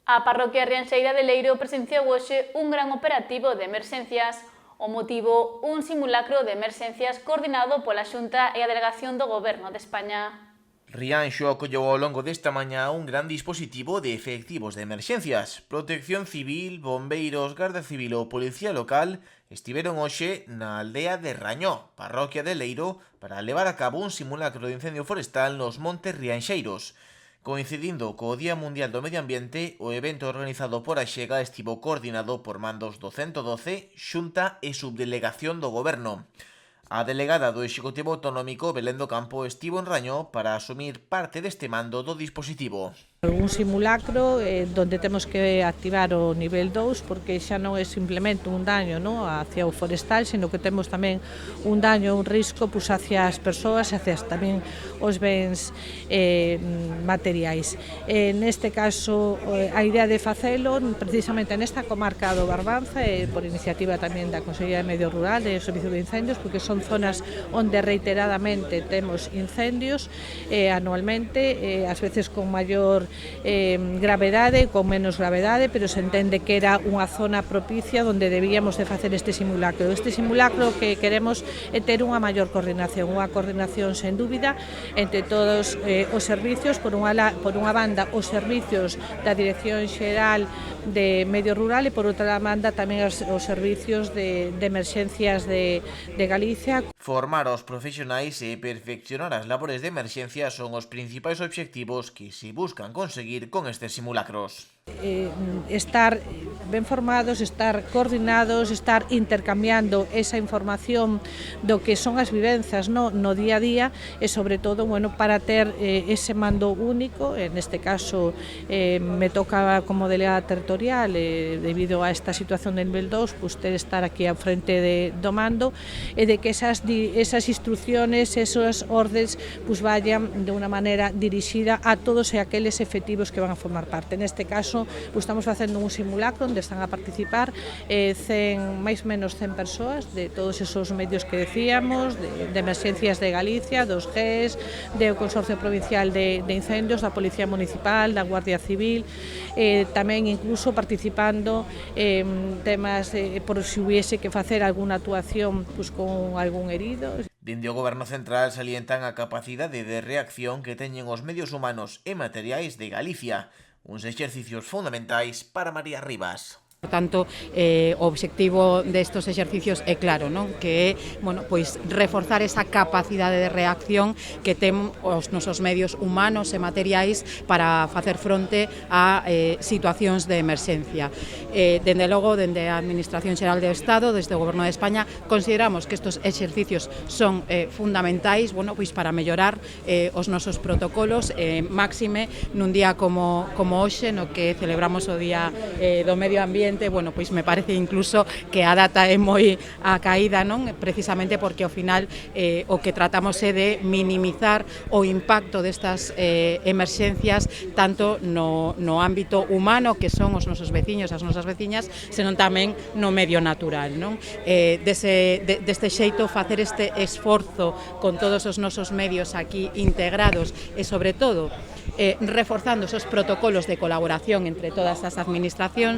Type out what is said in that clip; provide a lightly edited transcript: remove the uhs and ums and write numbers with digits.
A parroquia rianxeira de Leiro presenciou hoxe un gran operativo de emerxencias. O motivo, un simulacro de emerxencias coordinado pola Xunta e a Delegación do Goberno de España. Rianxo acolleu ao longo desta mañá un gran dispositivo de efectivos de emerxencias. Protección Civil, bombeiros, Garda Civil ou Policía Local estiveron hoxe na aldea de Rañó, parroquia de Leiro, para levar a cabo un simulacro de incendio forestal nos montes rianxeiros. Coincidindo co Día Mundial do Medio Ambiente, o evento organizado por a Xega estivo coordinado por mandos do 112, Xunta e Subdelegación do Goberno. A delegada do Executivo Autonómico, Belén do Campo, estivo en Rañó para asumir parte deste mando do dispositivo. Un simulacro donde temos que activar o nivel 2 porque xa non é simplemente un daño hacia o forestal, sino que temos tamén un daño, un risco hacia as persoas e hacia tamén os bens materiais. Neste caso, a idea de facelo precisamente nesta comarca do Barbanza por iniciativa tamén da Consellería de Medio Rural e do Servicio de Incendios, porque son zonas onde reiteradamente temos incendios anualmente, ás veces con maior gravedade, con menos gravedade, pero se entende que era unha zona propicia onde debíamos de facer este simulacro. Este simulacro que queremos é ter unha maior coordinación sen dúbida entre todos os servicios, por unha banda os servicios da Dirección Xeral de Medio Rural e por outra banda tamén os servicios de emerxencias de Galicia. Formar aos profesionais e perfeccionar as labores de emerxencia son os principais obxectivos que se buscan conseguir con estes simulacros. Estar ben formados, estar coordinados, estar intercambiando esa información do que son as vivenzas no día a día e sobre todo para ter ese mando único. En este caso me toca como delegada territorial debido a esta situación de nivel 2 ter estar aquí ao frente do mando e de que esas instrucciones, esas ordes vayan de unha maneira dirixida a todos e aqueles efectivos que van a formar parte. Neste caso estamos facendo un simulacro onde están a participar máis menos 100 persoas de todos esos medios que decíamos, de emerxencias de Galicia, dos GES, do Consorcio Provincial de Incendios, da Policía Municipal, da Guardia Civil, tamén incluso participando temas por se hubiese que facer alguna actuación con algún herido. Dende o Goberno Central salientan a capacidade de reacción que teñen os medios humanos e materiais de Galicia, uns exercicios fundamentais para María Rivas. Por tanto, o obxectivo destes exercicios é claro, que é reforzar esa capacidade de reacción que ten os nosos medios humanos e materiais para facer fronte a situacións de emerxencia. Dende logo, dende a Administración Xeral do Estado, desde o Goberno de España, consideramos que estes exercicios son fundamentais para mellorar os nosos protocolos, máxime nun día como hoxe, no que celebramos o Día do Medio Ambiente. Me parece incluso que a data é moi acaída, precisamente porque ao final o que tratamos é de minimizar o impacto destas emerxencias tanto no ámbito humano, que son os nosos veciños, as nosas veciñas, senón tamén no medio natural. Deste xeito, facer este esforzo con todos os nosos medios aquí integrados e, sobre todo, reforzando esos protocolos de colaboración entre todas as administracións,